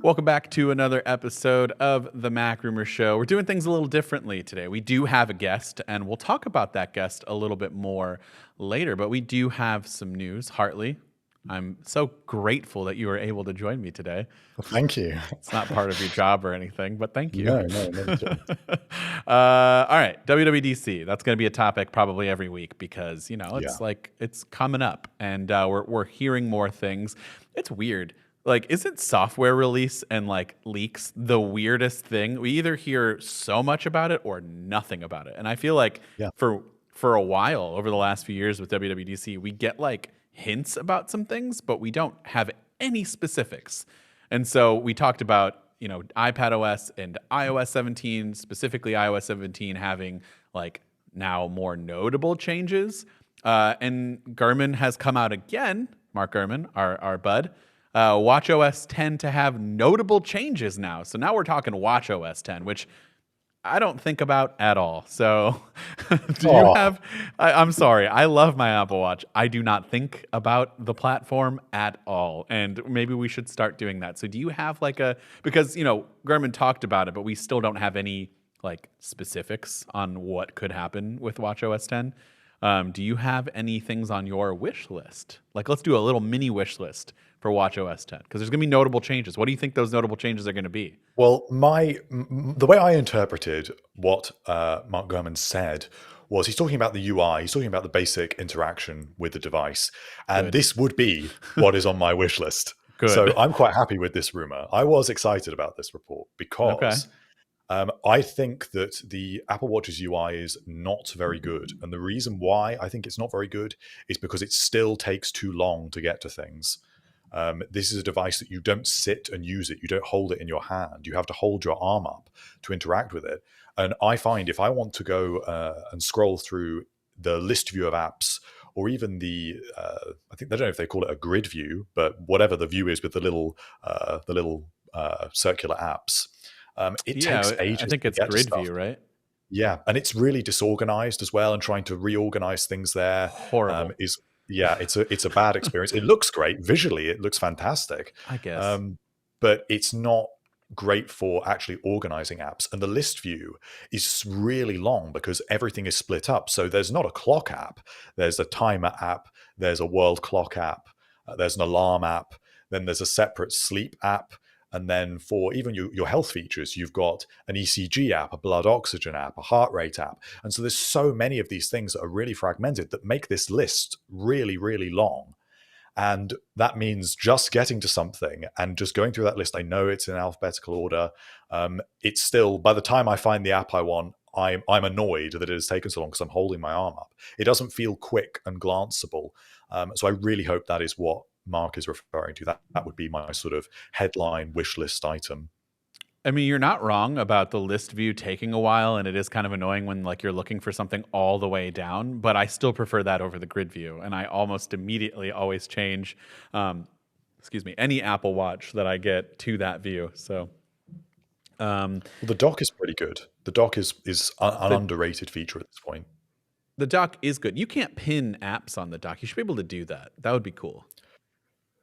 Welcome back to another episode of the MacRumors Show. We're doing things a little differently today. We do have a guest, and we'll talk about that guest a little bit more later, but we do have some news. Hartley, I'm so grateful that you were able to join me today. Well, thank you. It's not part of your job or anything, but thank you. No, not at all. All right, WWDC. That's going to be a topic probably every week because, it's Yeah. it's coming up, and we're hearing more things. It's weird. Like, isn't software release and like leaks the weirdest thing? We either hear so much about it or nothing about it. And I feel like Yeah. for a while over the last few years with WWDC, we get like hints about some things, but we don't have any specifics. And so we talked about, iPadOS and iOS 17, specifically iOS 17 having like now more notable changes. And Gurman has come out again, Mark Gurman, our bud, WatchOS 10 to have notable changes now. So now we're talking WatchOS 10, which I don't think about at all. So do you have, I'm sorry, I love my Apple Watch. I do not think about the platform at all. And maybe we should start doing that. So do you have like because, Gurman talked about it, but we still don't have any like specifics on what could happen with WatchOS 10. Do you have any things on your wish list? Like, let's do a little mini wish list for WatchOS 10 because there's going to be notable changes. What do you think those notable changes are going to be? Well, the way I interpreted what Mark Gurman said was he's talking about the UI, he's talking about the basic interaction with the device, and this would be what is on my wish list. Good. So I'm quite happy with this rumor. I was excited about this report because I think that the Apple Watch's UI is not very good. And the reason why I think it's not very good is because it still takes too long to get to things. This is a device that you don't sit and use it. You don't hold it in your hand. You have to hold your arm up to interact with it. And I find if I want to go and scroll through the list view of apps, or even I think, I don't know if they call it a grid view, but whatever the view is with the little circular apps, it takes ages. I think it's grid view, right? Yeah, and it's really disorganized as well, and trying to reorganize things there horrible. It's a bad experience. It looks great visually; it looks fantastic, I guess, but it's not great for actually organizing apps. And the list view is really long because everything is split up. So there's not a clock app; there's a timer app, there's a world clock app, there's an alarm app, then there's a separate sleep app. And then for even your health features, you've got an ECG app, a blood oxygen app, a heart rate app. And so there's so many of these things that are really fragmented that make this list really, really long. And that means just getting to something and just going through that list. I know it's in alphabetical order. It's still, by the time I find the app I want, I'm annoyed that it has taken so long because I'm holding my arm up. It doesn't feel quick and glanceable. So I really hope that is what Mark is referring to. That would be my sort of headline wish list item. I mean, you're not wrong about the list view taking a while, and it is kind of annoying when like you're looking for something all the way down, but I still prefer that over the grid view. And I almost immediately always change, any Apple Watch that I get to that view. So well, the dock is pretty good. The dock is an underrated feature at this point. The dock is good. You can't pin apps on the dock. You should be able to do that. That would be cool.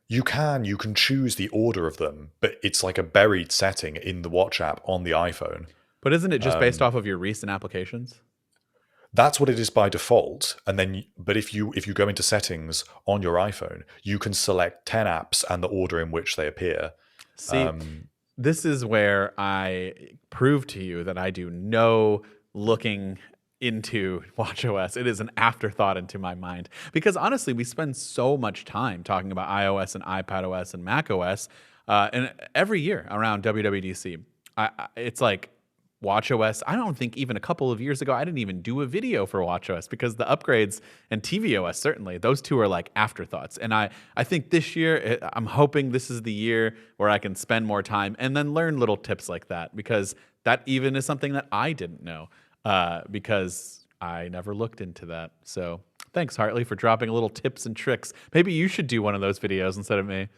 You can choose the order of them, but it's like a buried setting in the Watch app on the iPhone. But isn't it just based off of your recent applications? That's what it is by default. And then, but if you go into settings on your iPhone, you can select 10 apps and the order in which they appear. See, this is where I prove to you that I do no looking into WatchOS. It is an afterthought into my mind because honestly, we spend so much time talking about iOS and iPadOS and macOS, and every year around WWDC, it's like WatchOS. I don't think even a couple of years ago I didn't even do a video for WatchOS because the upgrades and tvOS, certainly those two are like afterthoughts. And I think this year I'm hoping this is the year where I can spend more time and then learn little tips like that, because that even is something that I didn't know. Because I never looked into that. So thanks, Hartley, for dropping little tips and tricks. Maybe you should do one of those videos instead of me.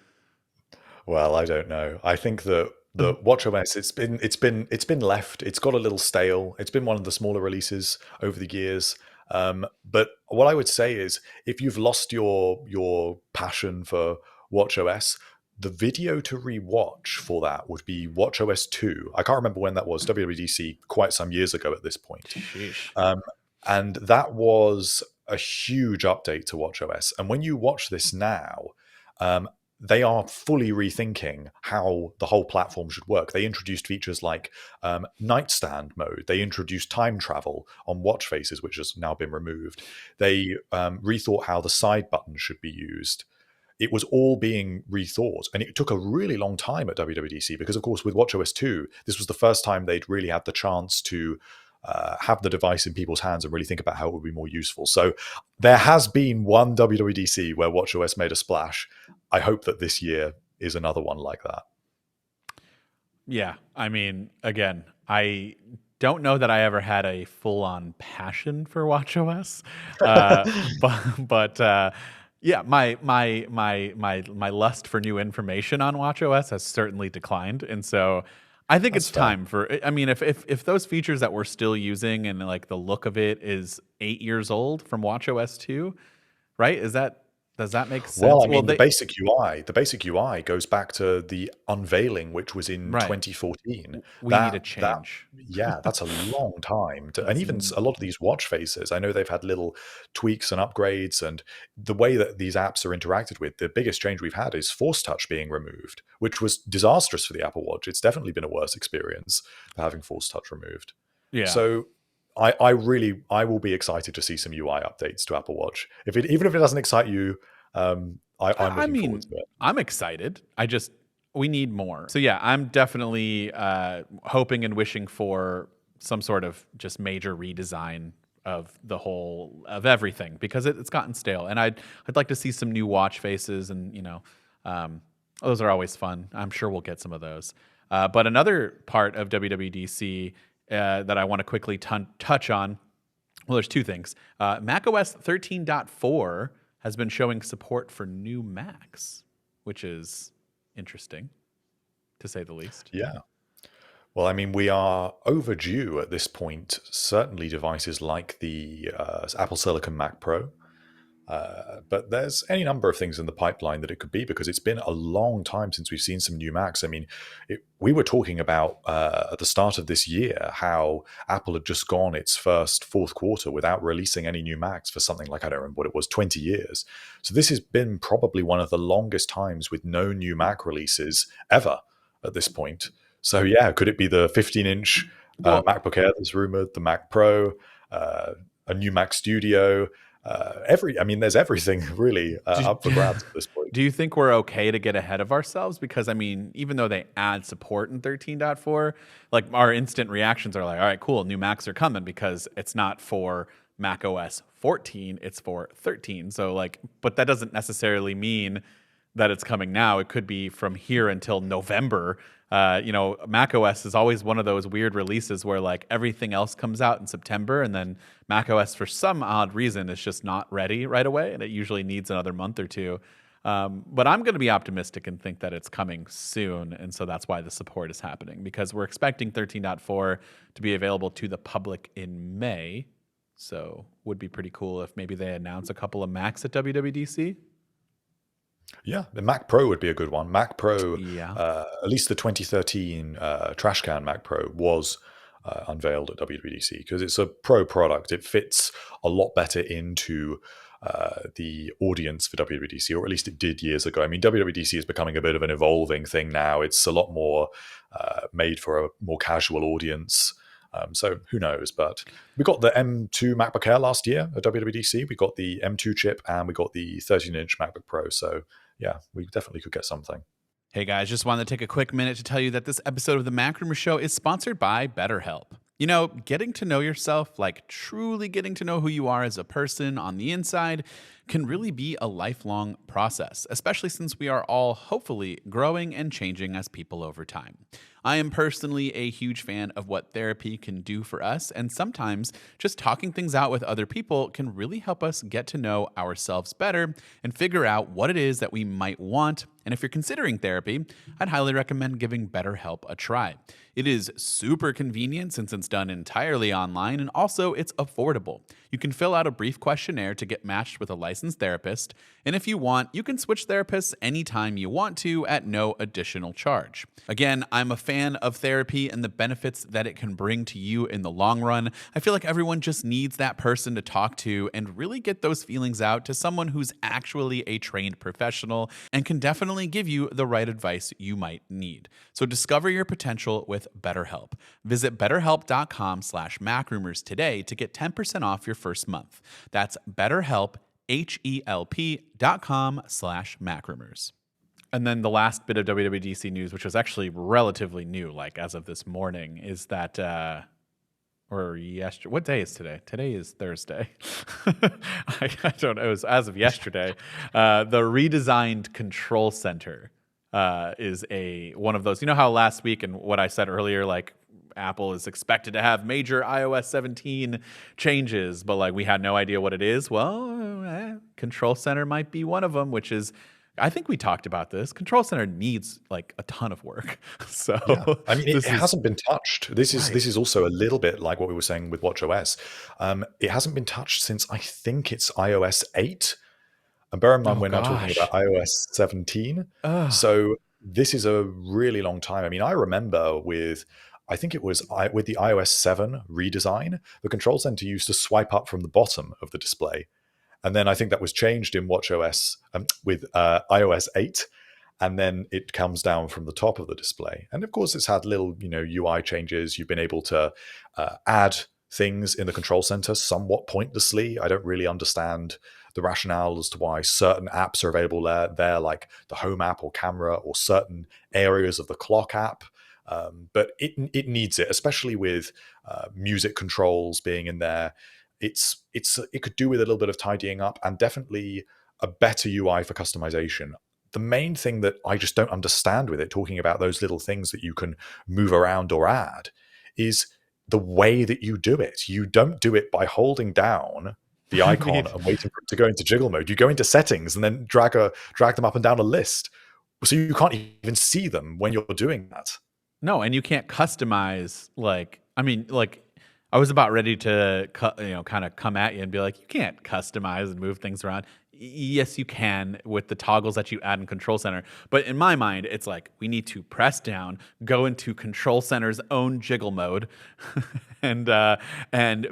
Well, I don't know. I think that the WatchOS, it's been left. It's got a little stale. It's been one of the smaller releases over the years. But what I would say is, if you've lost your passion for WatchOS, the video to rewatch for that would be WatchOS 2. I can't remember when that was, WWDC, quite some years ago at this point. Sheesh. And that was a huge update to WatchOS. And when you watch this now, they are fully rethinking how the whole platform should work. They introduced features like nightstand mode. They introduced time travel on watch faces, which has now been removed. They rethought how the side button should be used. It was all being rethought, and it took a really long time at WWDC because, of course, with WatchOS 2, this was the first time they'd really had the chance to have the device in people's hands and really think about how it would be more useful. So there has been one WWDC where WatchOS made a splash. I hope that this year is another one like that. Yeah, I mean, again, I don't know that I ever had a full-on passion for WatchOS, but yeah, my lust for new information on WatchOS has certainly declined, and so I think it's time for. I mean, if those features that we're still using and like the look of it is 8 years old from WatchOS 2, right? Does that make sense? Well, I mean, the basic UI goes back to the unveiling, which was in 2014. We need a change. That's a long time. And even a lot of these watch faces, I know they've had little tweaks and upgrades, and the way that these apps are interacted with, the biggest change we've had is Force Touch being removed, which was disastrous for the Apple Watch. It's definitely been a worse experience for having Force Touch removed. Yeah. So I will be excited to see some UI updates to Apple Watch. Even if it doesn't excite you, I'm looking forward to it. I'm excited. We need more. So yeah, I'm definitely hoping and wishing for some sort of just major redesign of of everything, because it's gotten stale, and I'd like to see some new watch faces, and those are always fun. I'm sure we'll get some of those. But another part of WWDC that I want to quickly touch on, well, there's two things. macOS 13.4 has been showing support for new Macs, which is interesting, to say the least. Yeah. Well, I mean, we are overdue at this point. Certainly devices like the Apple Silicon Mac Pro. But there's any number of things in the pipeline that it could be, because it's been a long time since we've seen some new Macs. I mean, we were talking about at the start of this year how Apple had just gone its fourth quarter without releasing any new Macs for something like, I don't remember what it was, 20 years. So this has been probably one of the longest times with no new Mac releases ever at this point. So yeah, could it be the 15-inch MacBook Air that's rumored, the Mac Pro, a new Mac Studio? There's everything really up for grabs at this point. Do you think we're okay to get ahead of ourselves? Because, I mean, even though they add support in 13.4, like our instant reactions are like, all right, cool, new Macs are coming, because it's not for macOS 14, it's for 13. So but that doesn't necessarily mean that it's coming now. It could be from here until November. macOS is always one of those weird releases where like everything else comes out in September, and then macOS for some odd reason is just not ready right away, and it usually needs another month or two. But I'm going to be optimistic and think that it's coming soon, and so that's why the support is happening, because we're expecting 13.4 to be available to the public in May. So would be pretty cool if maybe they announce a couple of Macs at WWDC. Yeah, the Mac Pro would be a good one. Mac Pro, at least the 2013 trash can Mac Pro was unveiled at WWDC, because it's a pro product. It fits a lot better into the audience for WWDC, or at least it did years ago. I mean, WWDC is becoming a bit of an evolving thing now. It's a lot more made for a more casual audience. So who knows? But we got the M2 MacBook Air last year at WWDC. We got the M2 chip, and we got the 13-inch MacBook Pro. So yeah, we definitely could get something. Hey guys, just wanted to take a quick minute to tell you that this episode of the MacRumors Show is sponsored by BetterHelp. You know, getting to know yourself, like truly getting to know who you are as a person on the inside, can really be a lifelong process, especially since we are all hopefully growing and changing as people over time. I am personally a huge fan of what therapy can do for us, and sometimes just talking things out with other people can really help us get to know ourselves better and figure out what it is that we might want. And if you're considering therapy, I'd highly recommend giving BetterHelp a try. It is super convenient since it's done entirely online, and also it's affordable. You can fill out a brief questionnaire to get matched with a licensed licensed therapist. And if you want, you can switch therapists anytime you want to at no additional charge. Again, I'm a fan of therapy and the benefits that it can bring to you in the long run. I feel like everyone just needs that person to talk to and really get those feelings out to someone who's actually a trained professional and can definitely give you the right advice you might need. So discover your potential with BetterHelp. Visit betterhelp.com/macrumors today to get 10% off your first month. That's BetterHelp, HELP.com/macrumors. And then the last bit of WWDC news, which was actually relatively new, like as of this morning, is that, or yesterday, what day is today? Today is Thursday. I don't know. It was as of yesterday. The redesigned control center is one of those. You know how last week and what I said earlier, like Apple is expected to have major iOS 17 changes, but like we had no idea what it is. Well, Control Center might be one of them, which is, I think we talked about this. Control Center needs like a ton of work. So Yeah, I mean, it hasn't been touched. This is also a little bit like what we were saying with WatchOS. It hasn't been touched since I think it's iOS 8. And bear in mind, we're now talking about iOS 17. So this is a really long time. I mean, I remember I think it was with the iOS 7 redesign, the Control Center used to swipe up from the bottom of the display. And then I think that was changed in WatchOS with iOS 8. And then it comes down from the top of the display. And of course, it's had little, UI changes. You've been able to add things in the Control Center somewhat pointlessly. I don't really understand the rationale as to why certain apps are available there, like the Home app or Camera or certain areas of the Clock app. But it needs it, especially with music controls being in there. It could do with a little bit of tidying up and definitely a better UI for customization. The main thing that I just don't understand with it, talking about those little things that you can move around or add, is the way that you do it. You don't do it by holding down the icon and waiting for it to go into jiggle mode. You go into settings and then drag them up and down a list. So you can't even see them when you're doing that. No, and you can't customize, I was about ready to kind of come at you and be like, you can't customize and move things around. Yes, you can with the toggles that you add in Control Center. But in my mind, it's like we need to press down, go into Control Center's own jiggle mode, and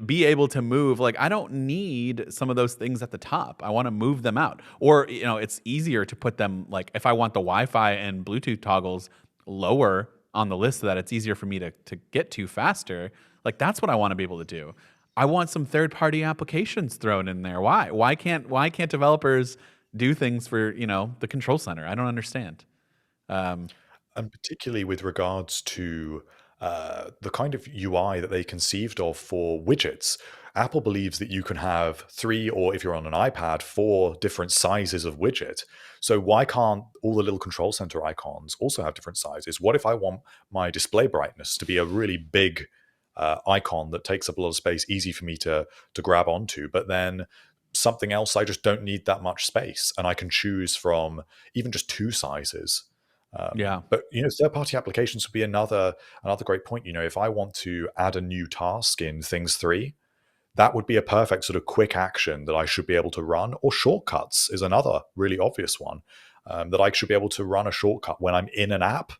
be able to move. Like, I don't need some of those things at the top. I want to move them out. Or, it's easier to put them, like if I want the Wi-Fi and Bluetooth toggles lower on the list so that it's easier for me to get to faster. Like, that's what I want to be able to do. I want some third-party applications thrown in there. Why? Why can't developers do things for, the Control Center? I don't understand. And particularly with regards to the kind of UI that they conceived of for widgets, Apple believes that you can have 3, or if you're on an iPad, 4 different sizes of widget. So why can't all the little Control Center icons also have different sizes? What if I want my display brightness to be a really big icon that takes up a lot of space, easy for me to grab onto, but then something else I just don't need that much space, and I can choose from even just 2 sizes. But third-party applications would be another great point. If I want to add a new task in Things 3, that would be a perfect sort of quick action that I should be able to run. Or shortcuts is another really obvious one, that I should be able to run a shortcut when I'm in an app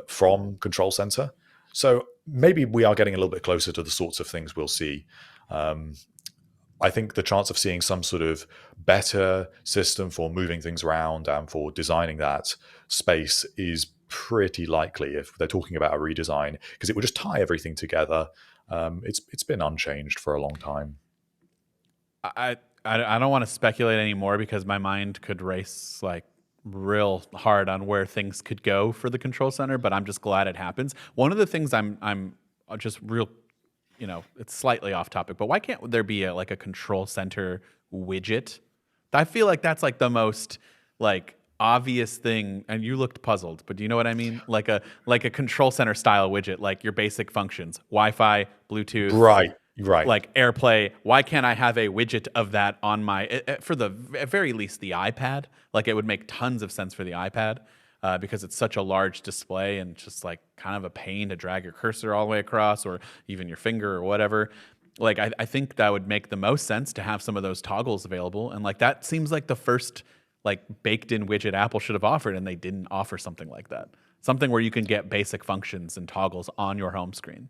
from Control Center. So maybe we are getting a little bit closer to the sorts of things we'll see. I think the chance of seeing some sort of better system for moving things around and for designing that space is pretty likely if they're talking about a redesign, because it would just tie everything together. It's been unchanged for a long time. I don't want to speculate anymore because my mind could race like real hard on where things could go for the Control Center, but I'm just glad it happens. One of the things I'm just real, it's slightly off topic, but why can't there be a Control Center widget? I feel like that's like the most like obvious thing, and you looked puzzled, but do you know what I mean? Like a Control Center style widget, like your basic functions, Wi-Fi, Bluetooth, right, like AirPlay. Why can't I have a widget of that on my, for the at very least the iPad? Like, it would make tons of sense for the iPad because it's such a large display and just like kind of a pain to drag your cursor all the way across, or even your finger or whatever. like I think that would make the most sense to have some of those toggles available. And like that seems like the first like baked in widget Apple should have offered, and they didn't offer something like that. Something where you can get basic functions and toggles on your home screen.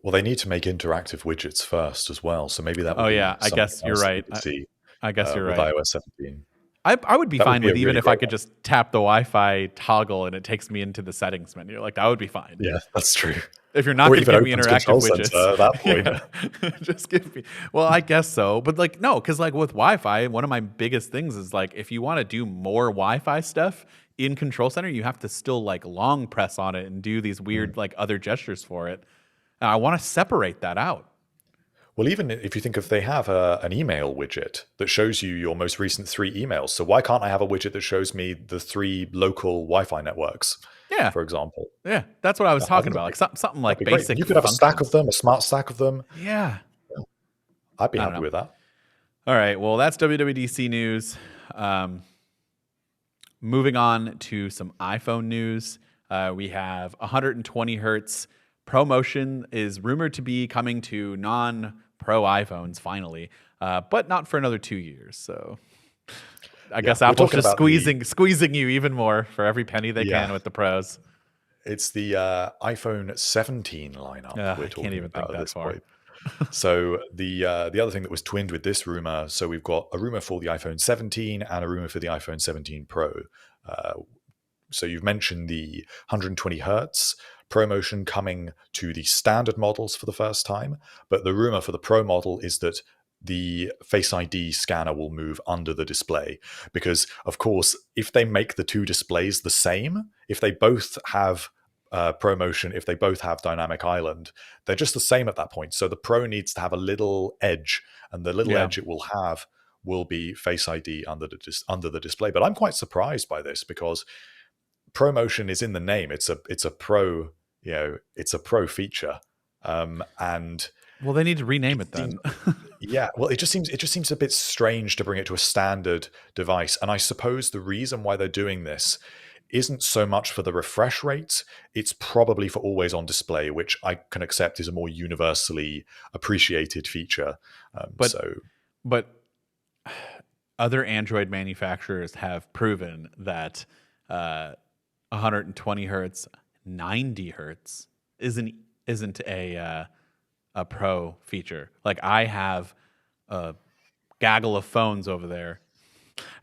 Well, they need to make interactive widgets first as well. So maybe that would Oh be yeah, I something guess you're else that we right. could see I guess you're with right. iOS 17. I would be That would fine be with a even really if I great could one. just tap the Wi-Fi toggle and it takes me into the settings menu. Like that would be fine. Yeah, that's true. If you're not Or going to even give me opens interactive Control Center widgets, at that point. yeah, just give me. Well, I guess so, but like no, because like with Wi-Fi, one of my biggest things is like if you want to do more Wi-Fi stuff in Control Center, you have to still like long press on it and do these weird like other gestures for it. And I want to separate that out. Well, even if you think if they have an email widget that shows you your most recent 3 emails, so why can't I have a widget that shows me the 3 local Wi-Fi networks, Yeah, for example? yeah, that's what I was I talking think about. Like something like that'd be great. basic. You could have a stack of functions. them, a smart stack of them. Yeah. I'd be I don't happy know. with that. All right. Well, that's WWDC news. Moving on to some iPhone news. We have 120 hertz ProMotion is rumored to be coming to non-Pro iPhones finally, but not for another 2 years. So I guess we're Apple's talking just about squeezing you even more for every penny they Yeah. can with the Pros. It's the iPhone 17 lineup I we're can't talking even think about at that this far. point. So the other thing that was twinned with this rumor, so we've got a rumor for the iPhone 17 and a rumor for the iPhone 17 Pro. So you've mentioned the 120 hertz ProMotion coming to the standard models for the first time, but the rumor for the Pro model is that the Face ID scanner will move under the display because, of course, if they make the 2 displays the same, if they both have ProMotion, if they both have Dynamic Island, they're just the same at that point. So the Pro needs to have a little edge, and the little edge it will have will be Face ID under the display. But I'm quite surprised by this because ProMotion is in the name. It's a pro, it's a pro feature, and Well, they need to rename it then. yeah, well, it just seems a bit strange to bring it to a standard device. And I suppose the reason why they're doing this isn't so much for the refresh rate; it's probably for always on display, which I can accept is a more universally appreciated feature. But other Android manufacturers have proven that 120 hertz, 90 hertz isn't a pro feature. Like I have a gaggle of phones over there,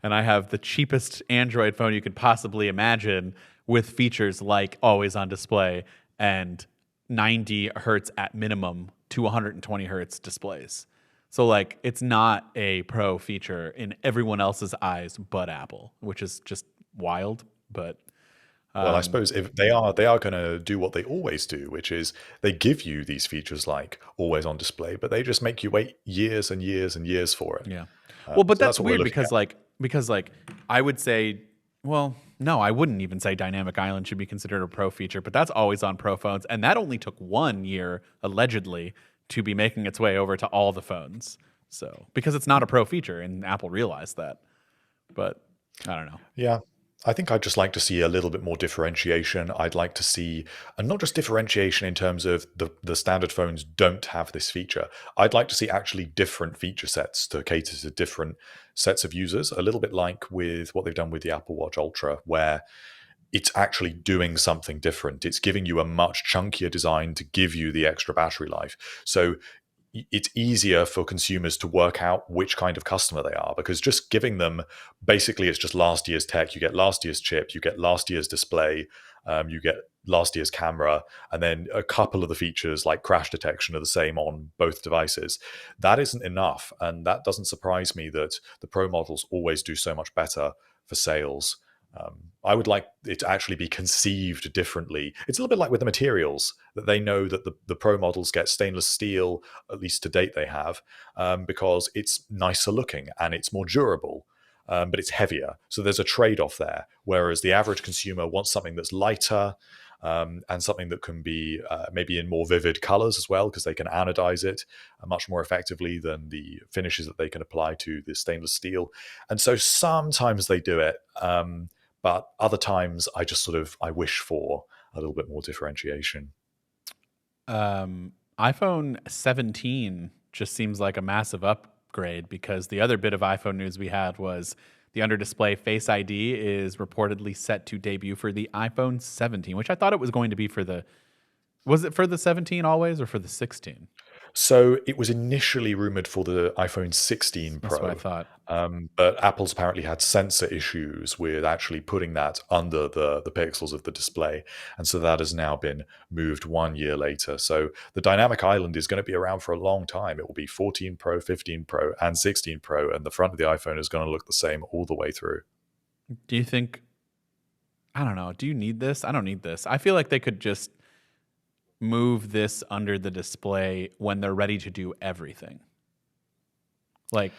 and I have the cheapest Android phone you could possibly imagine with features like always on display and 90 hertz at minimum to 120 hertz displays. So like it's not a pro feature in everyone else's eyes but Apple, which is just wild. But well, I suppose if they are going to do what they always do, which is they give you these features like always on display, but they just make you wait years and years and years for it. yeah. Well, but So that's what we're weird looking at. because like I would say, well, no, I wouldn't even say Dynamic Island should be considered a pro feature, but that's always on pro phones, and that only took 1 year allegedly to be making its way over to all the phones. So because it's not a pro feature, and Apple realized that, but I don't know. Yeah. I think I'd just like to see a little bit more differentiation. I'd like to see, and not just differentiation in terms of the standard phones don't have this feature. I'd like to see actually different feature sets to cater to different sets of users, a little bit like with what they've done with the Apple Watch Ultra, where it's actually doing something different. It's giving you a much chunkier design to give you the extra battery life. So it's easier for consumers to work out which kind of customer they are because just giving them basically it's just last year's tech. You get last year's chip, you get last year's display, you get last year's camera, and then a couple of the features like crash detection are the same on both devices. That isn't enough, and that doesn't surprise me that the Pro models always do so much better for sales. I would like it to actually be conceived differently. It's a little bit like with the materials that they know that the Pro models get stainless steel, at least to date they have, because it's nicer looking and it's more durable, but it's heavier. So there's a trade-off there. Whereas the average consumer wants something that's lighter and something that can be maybe in more vivid colors as well, because they can anodize it much more effectively than the finishes that they can apply to the stainless steel. And so sometimes they do it. But other times I just I wish for a little bit more differentiation. I'm iPhone 17 just seems like a massive upgrade because the other bit of iPhone news we had was the under display Face ID is reportedly set to debut for the iPhone 17, which I thought it was going to be for the. Was it for the 17 always or for the 16? So it was initially rumored for the iPhone 16 That's what I Pro, thought. but Apple's apparently had sensor issues with actually putting that under the pixels of the display. And so that has now been moved 1 year later. So the dynamic island is going to be around for a long time. It will be 14 Pro, 15 Pro, and 16 Pro, and the front of the iPhone is going to look the same all the way through. Do you think, I don't know, do you need this? I don't need this. I feel like they could just move this under the display when they're ready to do everything. Like,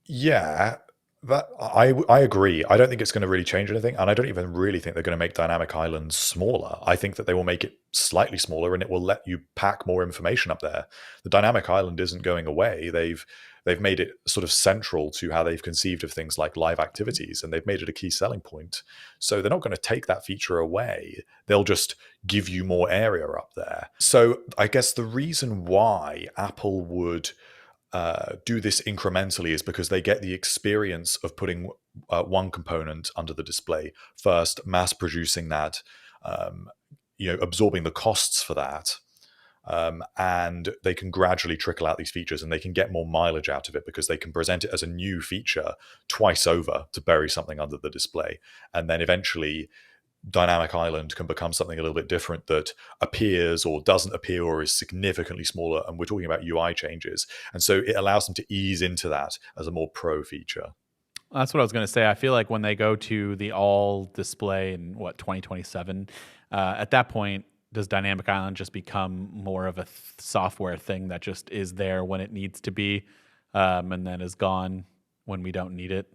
Yeah, that I agree. I don't think it's going to really change anything, and I don't even really think they're going to make dynamic islands smaller. I think that they will make it slightly smaller, and it will let you pack more information up there. The dynamic island isn't going away. They've made it sort of central to how they've conceived of things like live activities, and they've made it a key selling point. So they're not going to take that feature away. They'll just give you more area up there. So I guess the reason why Apple would do this incrementally is because they get the experience of putting one component under the display first, mass producing that, absorbing the costs for that, and they can gradually trickle out these features, and they can get more mileage out of it because they can present it as a new feature twice over to bury something under the display, and then eventually dynamic island can become something a little bit different that appears or doesn't appear or is significantly smaller. And we're talking about UI changes. And so it allows them to ease into that as a more pro feature. that's what I was going to say. I feel like when they go to the all display in 2027, at that point, does Dynamic Island just become more of a software thing that just is there when it needs to be, and then is gone when we don't need it?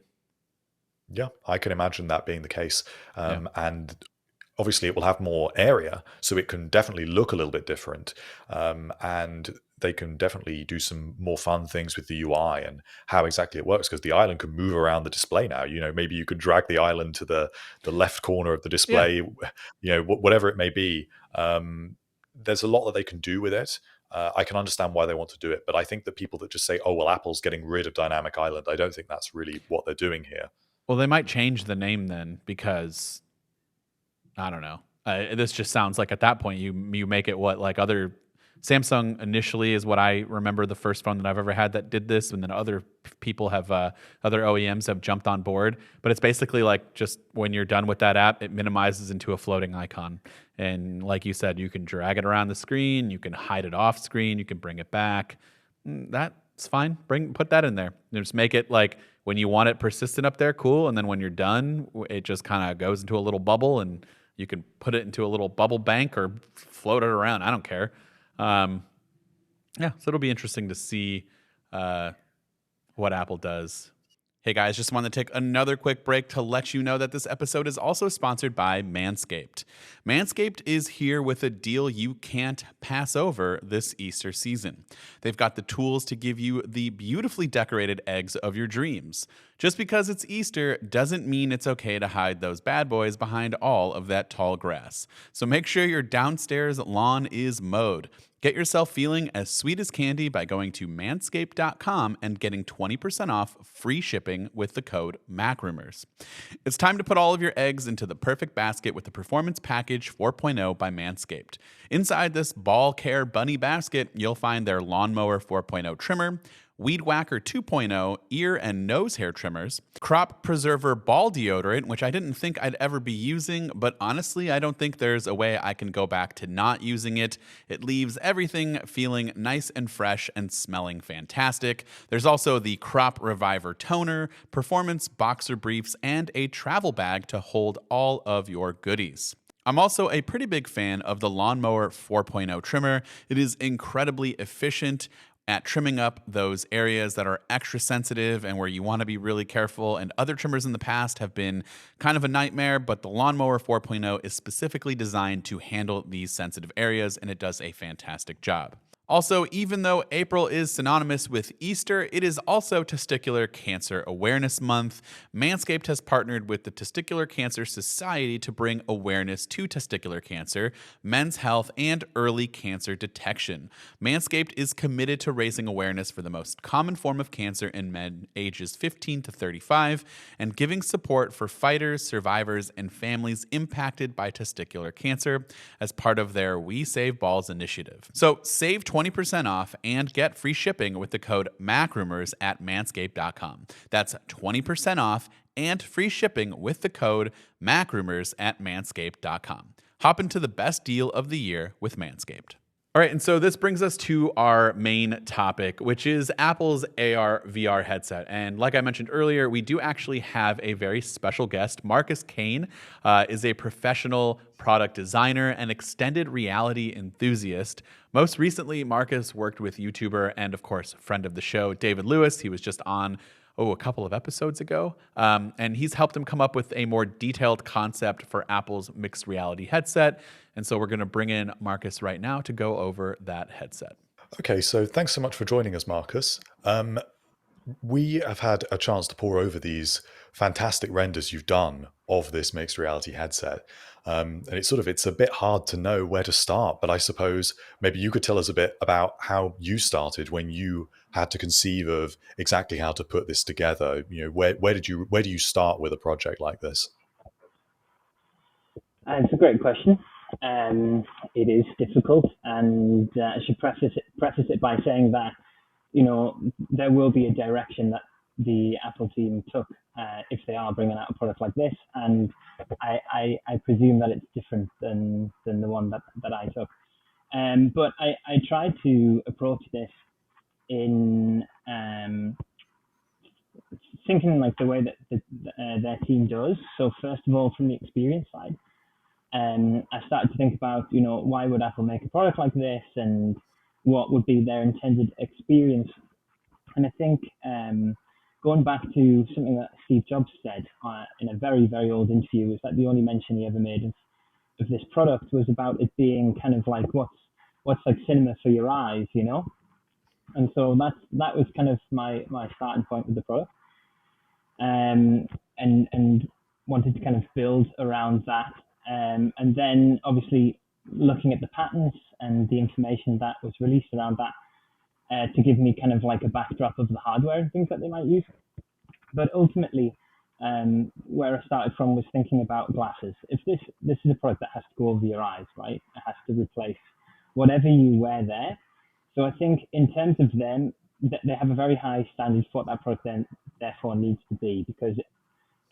Yeah, I can imagine that being the case. And obviously it will have more area, so it can definitely look a little bit different. And they can definitely do some more fun things with the UI and how exactly it works, because the island can move around the display now. Maybe you could drag the island to the left corner of the display, whatever it may be. There's a lot that they can do with it. I can understand why they want to do it, but I think that people that just say, oh, well, Apple's getting rid of Dynamic Island, I don't think that's really what they're doing here. Well, they might change the name then because I don't know. This just sounds like at that point you make it what like other Samsung initially is what I remember the first phone that I've ever had that did this, and then other people have other OEMs have jumped on board. But it's basically like just when you're done with that app, it minimizes into a floating icon, and like you said, you can drag it around the screen, you can hide it off screen, you can bring it back. That's fine. Put that in there. Just make it like when you want it persistent up there, cool. And then when you're done, it just kind of goes into a little bubble, and you can put it into a little bubble bank or float it around. I don't care. So it'll be interesting to see what Apple does. Hey guys, just wanted to take another quick break to let you know that this episode is also sponsored by Manscaped. Manscaped is here with a deal you can't pass over this Easter season. They've got the tools to give you the beautifully decorated eggs of your dreams. Just because it's Easter doesn't mean it's okay to hide those bad boys behind all of that tall grass. So make sure your downstairs lawn is mowed. Get yourself feeling as sweet as candy by going to manscaped.com and getting 20% off free shipping with the code MacRumors. It's time to put all of your eggs into the perfect basket with the Performance Package 4.0 by Manscaped. Inside this ball care bunny basket, you'll find their Lawnmower 4.0 trimmer, Weed Whacker 2.0 ear and nose hair trimmers, Crop Preserver ball deodorant, which I didn't think I'd ever be using, but honestly, I don't think there's a way I can go back to not using it. It leaves everything feeling nice and fresh and smelling fantastic. There's also the Crop Reviver toner, performance boxer briefs, and a travel bag to hold all of your goodies. I'm also a pretty big fan of the Lawnmower 4.0 trimmer. It is incredibly efficient at trimming up those areas that are extra sensitive and where you want to be really careful. And other trimmers in the past have been kind of a nightmare, but the Lawnmower 4.0 is specifically designed to handle these sensitive areas, and it does a fantastic job. Also, even though April is synonymous with Easter, it is also Testicular Cancer Awareness Month. Manscaped has partnered with the Testicular Cancer Society to bring awareness to testicular cancer, men's health, and early cancer detection. Manscaped is committed to raising awareness for the most common form of cancer in men ages 15 to 35 and giving support for fighters, survivors, and families impacted by testicular cancer as part of their We Save Balls initiative. So save 20% off and get free shipping with the code MacRumors at manscaped.com. That's 20% off and free shipping with the code MacRumors at manscaped.com. Hop into the best deal of the year with Manscaped. All right, and so this brings us to our main topic, which is Apple's AR VR headset. And like I mentioned earlier, we do actually have a very special guest. Marcus Kane is a professional product designer and extended reality enthusiast. Most recently, Marcus worked with YouTuber and, of course, friend of the show, David Lewis. He was just on a couple of episodes ago. And he's helped him come up with a more detailed concept for Apple's mixed reality headset. And so we're going to bring in Marcus right now to go over that headset. Okay, so thanks so much for joining us, Marcus. We have had a chance to pore over these fantastic renders you've done of this mixed reality headset. And it's a bit hard to know where to start, but I suppose maybe you could tell us a bit about how you started when you had to conceive of exactly how to put this together. You know, where do you start with a project like this? It's a great question. It is difficult, and I should preface it by saying that, you know, there will be a direction that the Apple team took if they are bringing out a product like this, and I presume that it's different than the one that I took. But I tried to approach this in thinking like the way that their team does. So first of all, from the experience side, I started to think about, you know, why would Apple make a product like this, and what would be their intended experience. And I think going back to something that Steve Jobs said in a very, very old interview, was that the only mention he ever made of this product was about it being kind of like what's like cinema for your eyes, you know. And so that was kind of my starting point with the product, and wanted to kind of build around that. And then obviously looking at the patents and the information that was released around that to give me kind of like a backdrop of the hardware and things that they might use. But ultimately, where I started from was thinking about glasses. If this is a product that has to go over your eyes, right? It has to replace whatever you wear there. So I think in terms of them, they have a very high standard for what that product then therefore needs to be, because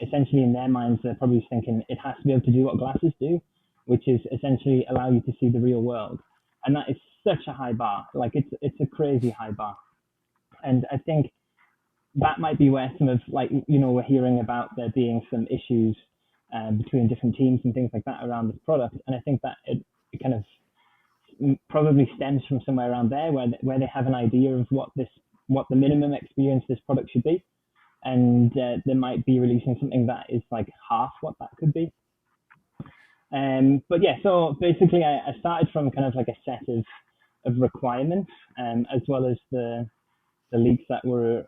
essentially in their minds, they're probably thinking it has to be able to do what glasses do, which is essentially allow you to see the real world. And that is such a high bar. Like it's a crazy high bar. And I think that might be where some of, like, you know, we're hearing about there being some issues between different teams and things like that around this product. And I think that it kind of probably stems from somewhere around there where they have an idea of what the minimum experience this product should be. And they might be releasing something that is like half what that could be. But yeah, so basically I started from kind of like a set of requirements, as well as the leaks that were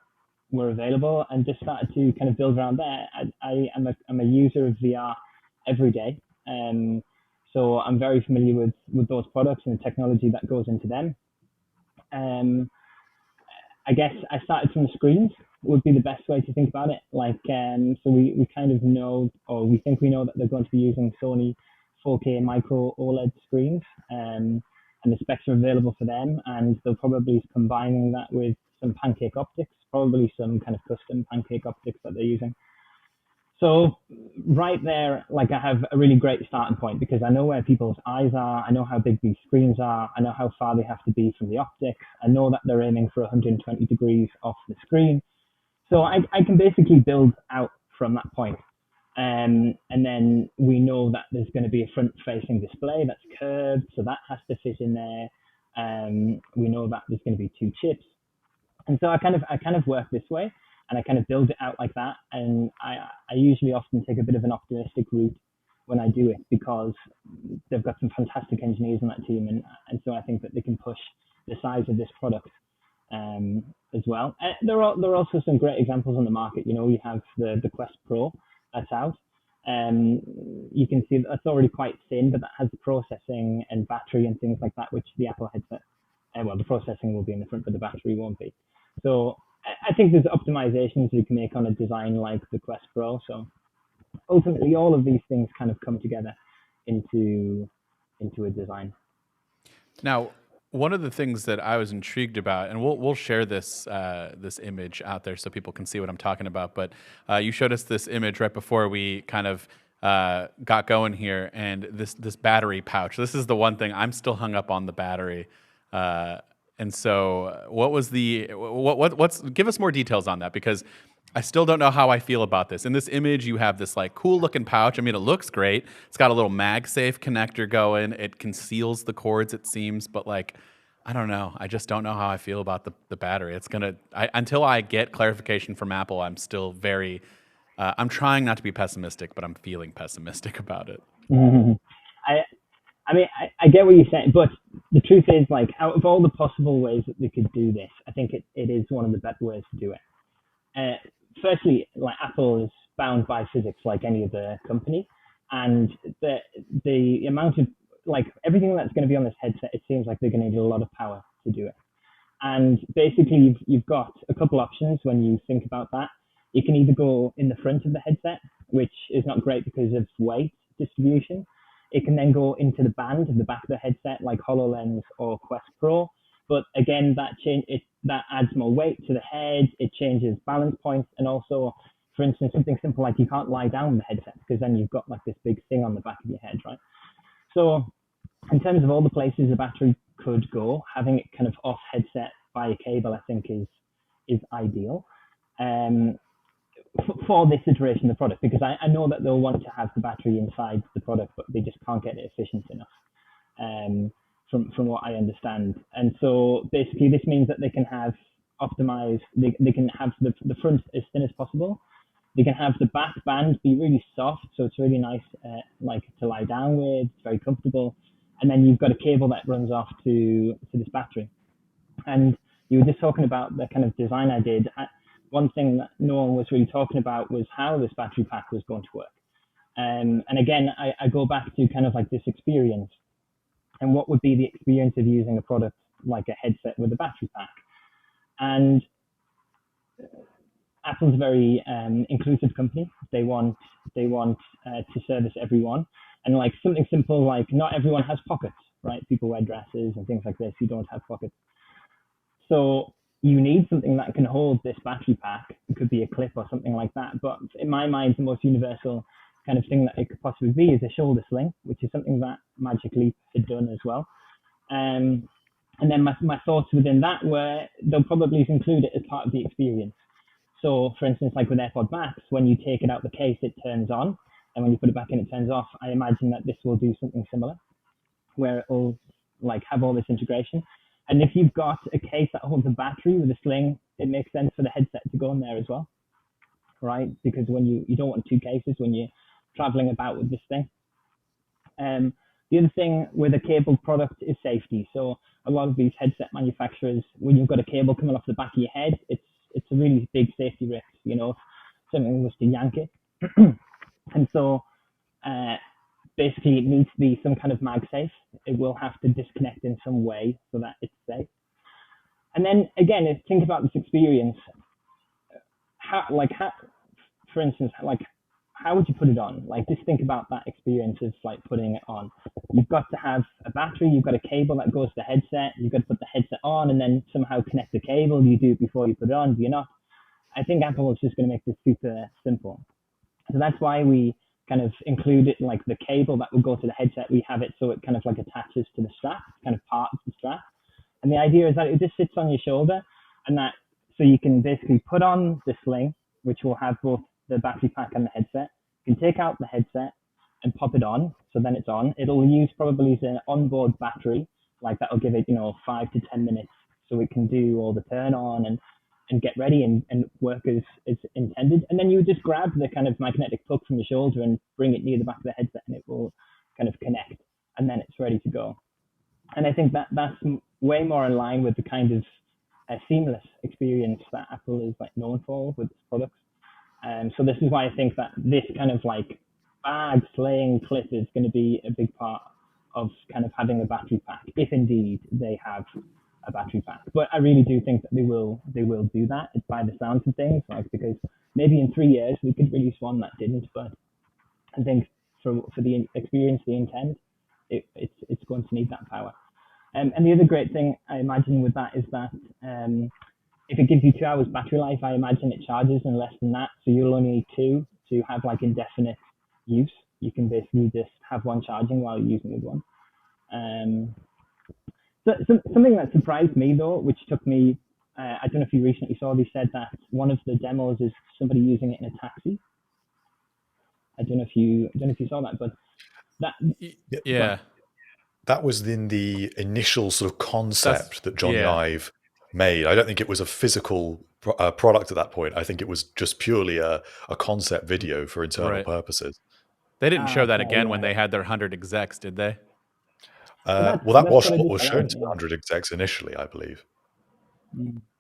available, and just started to kind of build around there. I'm a user of VR every day, so I'm very familiar with those products and the technology that goes into them. I guess I started from the screens would be the best way to think about it. Like, so we kind of know, or we think we know, that they're going to be using Sony 4K micro OLED screens, and the specs are available for them, and they'll probably be combining that with some pancake optics, probably some kind of custom pancake optics that they're using. So right there, like, I have a really great starting point, because I know where people's eyes are, I know how big these screens are, I know how far they have to be from the optics, I know that they're aiming for 120 degrees off the screen. So I can basically build out from that point. And then we know that there's going to be a front-facing display that's curved, so that has to fit in there. We know that there's going to be 2 chips. And so I kind of work this way, and I kind of build it out like that. And I usually often take a bit of an optimistic route when I do it, because they've got some fantastic engineers on that team, and so I think that they can push the size of this product as well. There are also some great examples on the market. You have the Quest Pro that's out. You can see that's already quite thin, but that has the processing and battery and things like that, which the Apple headset, the processing will be in the front, but the battery won't be. So I think there's optimizations you can make on a design like the Quest Pro. So ultimately, all of these things kind of come together into a design. Now, one of the things that I was intrigued about, and we'll share this this image out there so people can see what I'm talking about. But you showed us this image right before we kind of got going here, and this battery pouch. This is the one thing I'm still hung up on, the battery. And so, what was what's give us more details on that, because I still don't know how I feel about this. In this image, you have this like cool looking pouch. I mean, it looks great. It's got a little MagSafe connector going. It conceals the cords, it seems, but like, I don't know. I just don't know how I feel about the battery. It's until I get clarification from Apple, I'm still very, I'm trying not to be pessimistic, but I'm feeling pessimistic about it. Mm-hmm. I mean, I get what you're saying, but the truth is, like, out of all the possible ways that they could do this, I think it is one of the better ways to do it. Firstly, like, Apple is bound by physics like any other company, and the amount of, like, everything that's going to be on this headset, it seems like they're going to need a lot of power to do it. And basically, you've got a couple options when you think about that. You can either go in the front of the headset, which is not great because of weight distribution. It can then go into the band of the back of the headset, like HoloLens or Quest Pro. But again, that adds more weight to the head. It changes balance points, and also, for instance, something simple like you can't lie down the headset because then you've got like this big thing on the back of your head, right? So, in terms of all the places the battery could go, having it kind of off headset by a cable, I think is ideal for this iteration of the product, because I know that they'll want to have the battery inside the product, but they just can't get it efficient enough. From what I understand. And so basically this means that they can have optimized, they can have the front as thin as possible. They can have the back band be really soft, so it's really nice like to lie down with, it's very comfortable. And then you've got a cable that runs off to this battery. And you were just talking about the kind of design I did. One thing that no one was really talking about was how this battery pack was going to work. And again, I go back to kind of like this experience. And what would be the experience of using a product like a headset with a battery pack? And Apple's a very inclusive company. They want to service everyone. And like something simple like not everyone has pockets, right? People wear dresses and things like this. You don't have pockets. So you need something that can hold this battery pack. It could be a clip or something like that. But in my mind, the most universal kind of thing that it could possibly be is a shoulder sling, which is something that Magic Leap had done as well. And then my thoughts within that were they'll probably include it as part of the experience. So for instance, like with AirPod Max, when you take it out the case, it turns on, and when you put it back in, it turns off. I imagine that this will do something similar, where it'll like have all this integration. And if you've got a case that holds a battery with a sling, it makes sense for the headset to go in there as well, right? Because when you don't want two cases when you're traveling about with this thing. The other thing with a cabled product is safety. So a lot of these headset manufacturers, when you've got a cable coming off the back of your head, it's a really big safety risk, you know, if something was to yank it. And so basically it needs to be some kind of MagSafe. It will have to disconnect in some way so that it's safe. And then again, think about this experience. For instance, how would you put it on? Like, just think about that experience of like putting it on. You've got to have a battery, you've got a cable that goes to the headset, you've got to put the headset on and then somehow connect the cable. Do you do it before you put it on? Do you not? I think Apple is just going to make this super simple. So that's why we kind of include it, like the cable that will go to the headset, we have it so it kind of like attaches to the strap, kind of part of the strap. And the idea is that it just sits on your shoulder, and that so you can basically put on the sling, which will have both the battery pack and the headset. You can take out the headset and pop it on, so then it's on. It'll use probably an onboard battery, like that'll give it, 5 to 10 minutes, so it can do all the turn on and get ready and work as intended. And then you would just grab the kind of magnetic plug from your shoulder and bring it near the back of the headset, and it will kind of connect, and then it's ready to go. And I think that's way more in line with the kind of seamless experience that Apple is like known for with its products. So this is why I think that this kind of like bag slaying clip is going to be a big part of kind of having a battery pack, if indeed they have a battery pack. But I really do think that they will do that by the sounds of things, like because maybe in 3 years we could release one that didn't, but I think for the experience they intend, it's going to need that power. And the other great thing I imagine with that is that if it gives you 2 hours battery life, I imagine it charges in less than that. So you'll only need 2 to have like indefinite use. You can basically just have one charging while you're using the one. So something that surprised me though, which took me, I don't know if you recently saw, they said that one of the demos is somebody using it in a taxi. I don't know if you saw that, but that Yeah. That was in the initial sort of concept that Johnny yeah. Ive made. I don't think it was a physical product at that point. I think it was just purely a concept video for internal Right. purposes. They didn't show that okay, again yeah. when they had their 100 execs, did they? That that's was what I what did was like, shown to the yeah. 100 execs initially, I believe.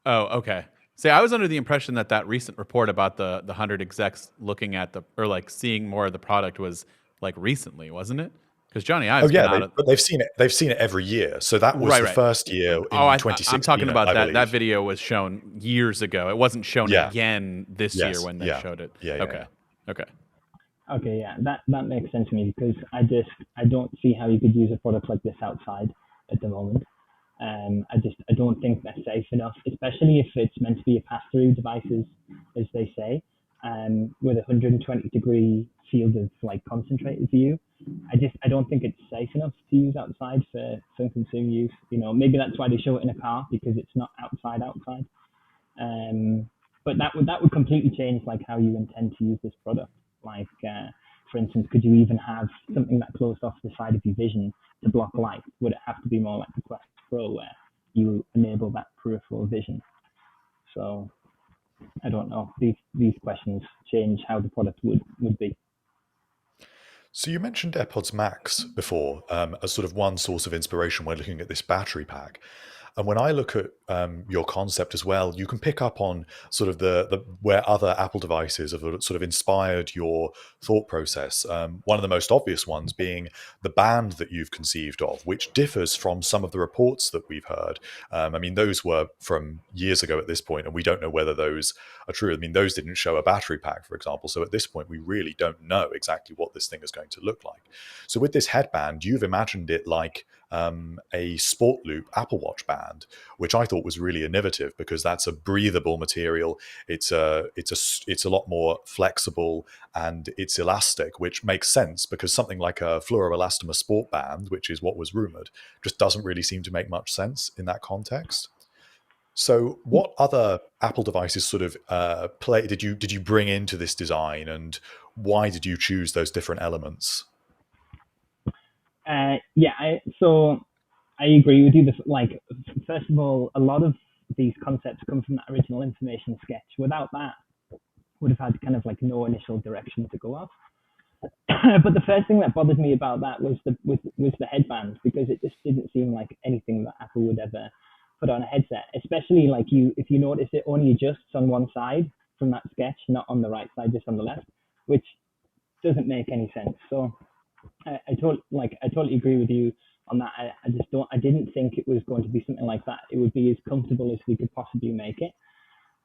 Oh, okay. See, I was under the impression that recent report about the 100 execs looking at like seeing more of the product was like recently, wasn't it? Because Johnny Ive's been out of... but they've seen it. They've seen it every year. So that was the Right. first year in Oh, 2016. I'm talking about I that. believe. That video was shown years ago. It wasn't shown again this year when they showed it. Okay. Okay, yeah, that makes sense to me because I don't see how you could use a product like this outside at the moment. I don't think they're safe enough, especially if it's meant to be a pass-through device, as they say, with a 120-degree field of like concentrated view. I don't think it's safe enough to use outside for consumer use. Maybe that's why they show it in a car because it's not outside. But that would completely change like how you intend to use this product. Like, for instance, could you even have something that closed off the side of your vision to block light? Would it have to be more like the Quest Pro where you enable that peripheral vision? So I don't know. These questions change how the product would be. So you mentioned AirPods Max before as sort of one source of inspiration when looking at this battery pack. And when I look at your concept as well, you can pick up on sort of the where other Apple devices have sort of inspired your thought process. One of the most obvious ones being the band that you've conceived of, which differs from some of the reports that we've heard. I mean, those were from years ago at this point, and we don't know whether those are true. I mean, those didn't show a battery pack, for example. So at this point, we really don't know exactly what this thing is going to look like. So with this headband, you've imagined it like a Sport Loop Apple Watch band, which I thought was really innovative because that's a breathable material. It's a lot more flexible and it's elastic, which makes sense because something like a fluoroelastomer sport band, which is what was rumored, just doesn't really seem to make much sense in that context. So what other Apple devices sort of did you bring into this design, and why did you choose those different elements? So I agree with you. First of all, a lot of these concepts come from that original information sketch. Without that, would have had kind of like no initial direction to go off. But the first thing that bothered me about that was the headband, because it just didn't seem like anything that Apple would ever put on a headset. Especially like if you notice, it only adjusts on one side from that sketch, not on the right side, just on the left, which doesn't make any sense. So I totally agree with you on that. I didn't think it was going to be something like that. It would be as comfortable as we could possibly make it.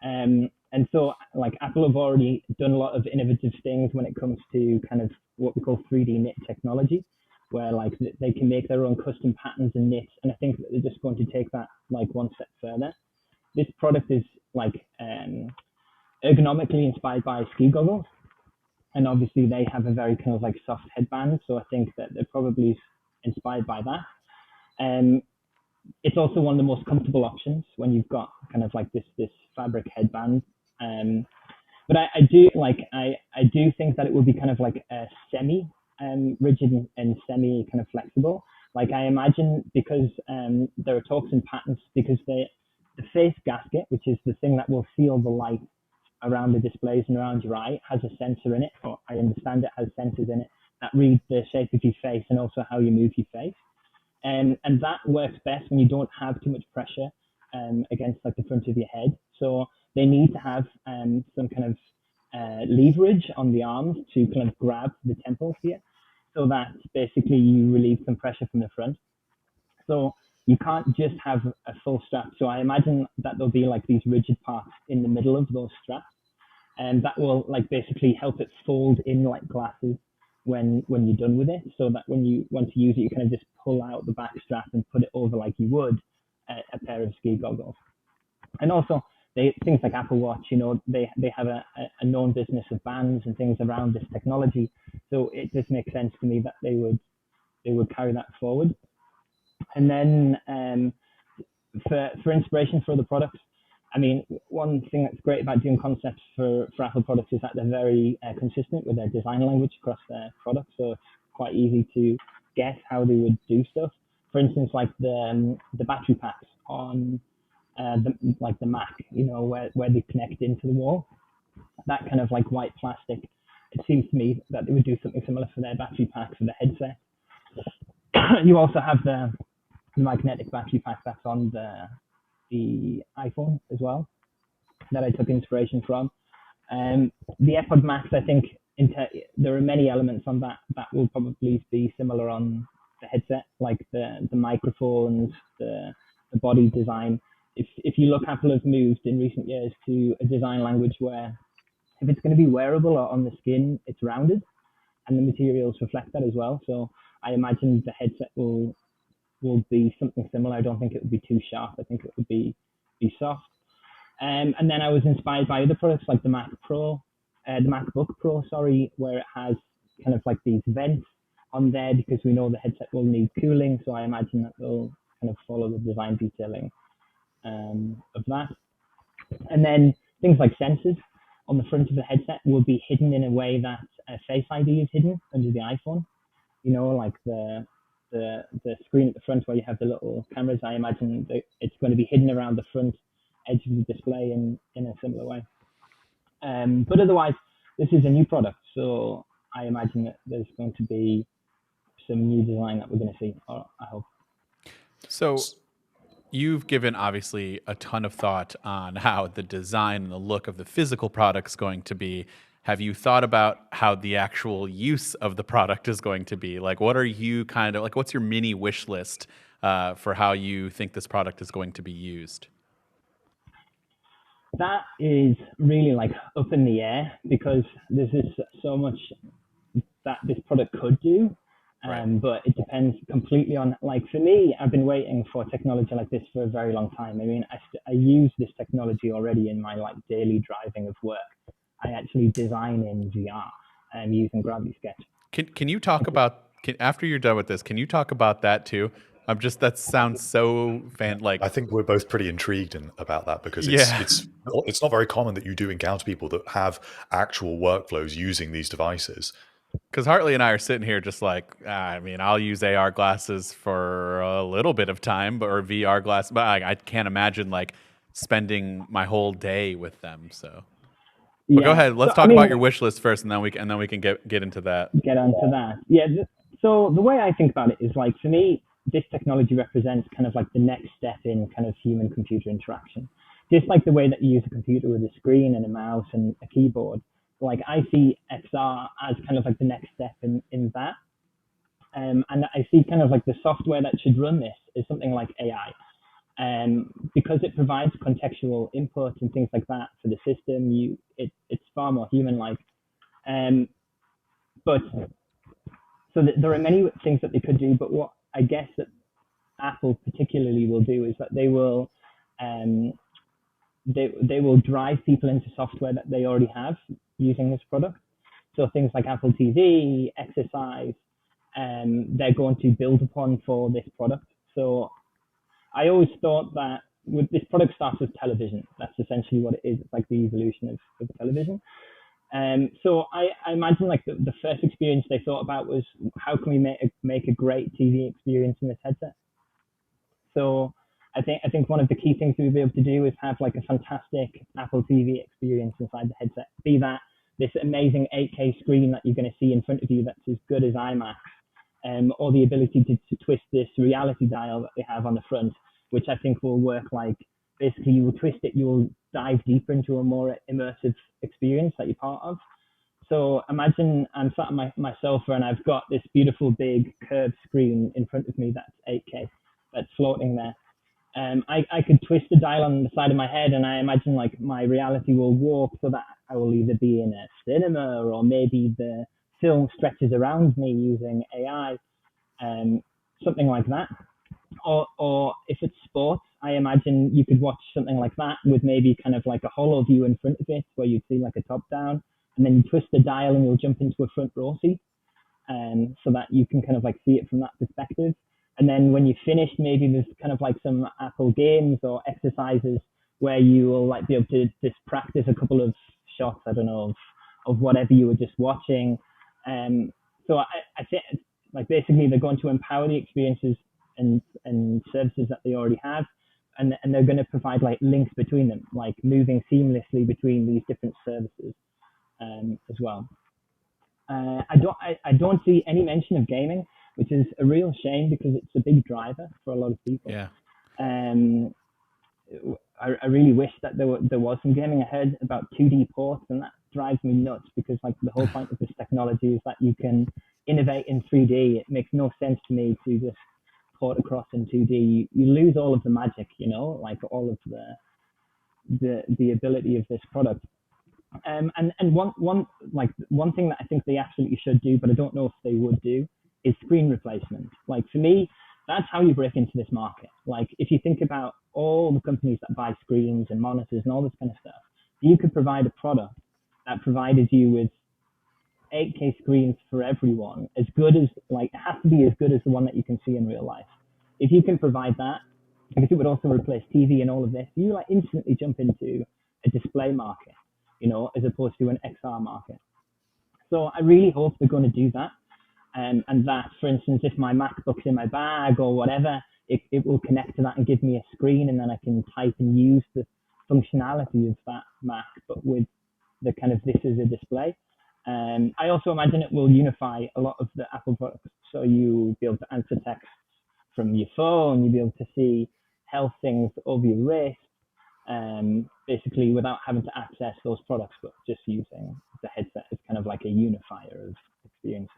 And so like Apple have already done a lot of innovative things when it comes to kind of what we call 3D knit technology, where like they can make their own custom patterns and knits. And I think that they're just going to take that like one step further. This product is like ergonomically inspired by ski goggles. And obviously they have a very kind of like soft headband. So I think that they're probably inspired by that. It's also one of the most comfortable options when you've got kind of like this fabric headband. But I do think that it would be kind of like a semi rigid and semi kind of flexible. Like I imagine, because there are talks and patents, because the face gasket, which is the thing that will seal the light around the displays and around your eye, has a sensor in it, or I understand it has sensors in it that read the shape of your face and also how you move your face. And that works best when you don't have too much pressure against like the front of your head. So they need to have some kind of leverage on the arms to kind of grab the temples here, so that basically you relieve some pressure from the front. So you can't just have a full strap. So I imagine that there'll be like these rigid parts in the middle of those straps, and that will like basically help it fold in like glasses when you're done with it, so that when you want to use it, you kind of just pull out the back strap and put it over like you would a pair of ski goggles. And also, things like Apple Watch, they have a known business of bands and things around this technology. So it just makes sense to me that they would carry that forward. And then for inspiration for other products, I mean, one thing that's great about doing concepts for Apple products is that they're very consistent with their design language across their products. So it's quite easy to guess how they would do stuff. For instance, like the battery packs on the Mac, where they connect into the wall, that kind of like white plastic. It seems to me that they would do something similar for their battery pack for the headset. You also have the magnetic battery pack that's on the iPhone as well, that I took inspiration from. The AirPod Max, I think there are many elements on that will probably be similar on the headset, like the microphones, the body design. If you look, Apple has moved in recent years to a design language where if it's going to be wearable or on the skin, it's rounded, and the materials reflect that as well. So I imagine the headset will be something similar. I don't think it would be too sharp. I think it would be soft. And then I was inspired by other products like the MacBook Pro, where it has kind of like these vents on there because we know the headset will need cooling. So I imagine that they'll kind of follow the design detailing of that. And then things like sensors on the front of the headset will be hidden in a way that Face ID is hidden under the iPhone. Like the screen at the front where you have the little cameras. I imagine that it's going to be hidden around the front edge of the display in a similar way. But otherwise, this is a new product, so I imagine that there's going to be some new design that we're going to see, or I hope. So you've given obviously a ton of thought on how the design and the look of the physical product's going to be. Have you thought about how the actual use of the product is going to be? Like, what are you kind of like, what's your mini wish list for how you think this product is going to be used? That is really like up in the air because there's so much that this product could do. But it depends completely on, like, for me, I've been waiting for technology like this for a very long time. I mean, I use this technology already in my like daily driving of work. I actually design in VR using Gravity Sketch. Can you talk about, after you're done with this, can you talk about that too? That sounds so I think we're both pretty intrigued about that because it's not very common that you do encounter people that have actual workflows using these devices. Because Hartley and I are sitting here just like, I mean, I'll use AR glasses for a little bit of time, or VR glasses, but I can't imagine like spending my whole day with them. So, go ahead. Let's talk about your wish list first, and then we can get into that. Get onto that. Yeah. So the way I think about it is like, for me, this technology represents kind of like the next step in kind of human-computer interaction. Just like the way that you use a computer with a screen and a mouse and a keyboard. Like, I see XR as kind of like the next step in that. And I see kind of like the software that should run this is something like AI. Because it provides contextual input and things like that for the system, it's far more human-like. But so there are many things that they could do, but what I guess that Apple particularly will do is that they will drive people into software that they already have using this product. So things like Apple TV, exercise, they're going to build upon for this product. So I always thought that this product starts with television. That's essentially what it is. It's like the evolution of television. So I imagine like the first experience they thought about was, how can we make a great TV experience in this headset? So I think one of the key things we'll be able to do is have like a fantastic Apple TV experience inside the headset. Be that this amazing 8K screen that you're going to see in front of you that's as good as IMAX, or the ability to twist this reality dial that they have on the front, which I think will work like basically you will twist it, you will dive deeper into a more immersive experience that you're part of. So imagine I'm sat on my sofa and I've got this beautiful big curved screen in front of me that's 8K that's floating there. I could twist the dial on the side of my head and I imagine like my reality will warp so that I will either be in a cinema or maybe the film stretches around me using AI, something like that. Or if it's sports, I imagine you could watch something like that with maybe kind of like a hollow view in front of it where you'd see like a top down and then you twist the dial and you'll jump into a front row seat, so that you can kind of like see it from that perspective. And then when you've finished, maybe there's kind of like some Apple games or exercises where you will like be able to just practice a couple of shots, I don't know, of whatever you were just watching. So I think like basically they're going to empower the experiences and services that they already have. And they're going to provide like links between them, like moving seamlessly between these different services as well. I don't see any mention of gaming, which is a real shame because it's a big driver for a lot of people. Yeah. I really wish that there was some gaming. I heard about 2D ports, and that drives me nuts because like the whole point of this technology is that you can innovate in 3D. It makes no sense to me to just port across in 2D. You lose all of the magic, like all of the ability of this product. And one thing that I think they absolutely should do, but I don't know if they would do, is screen replacement. Like for me, that's how you break into this market. Like if you think about all the companies that buy screens and monitors and all this kind of stuff, you could provide a product that provided you with 8K screens for everyone, as good as like it has to be as good as the one that you can see in real life. If you can provide that, because it would also replace TV and all of this, you like instantly jump into a display market, as opposed to an XR market. So I really hope they're going to do that. And that, for instance, if my MacBook's in my bag or whatever, it will connect to that and give me a screen, and then I can type and use the functionality of that Mac, but with the kind of this is a display. I also imagine it will unify a lot of the Apple products. So you'll be able to answer texts from your phone, you'll be able to see health things over your wrist, basically without having to access those products, but just using the headset as kind of like a unifier of experiences.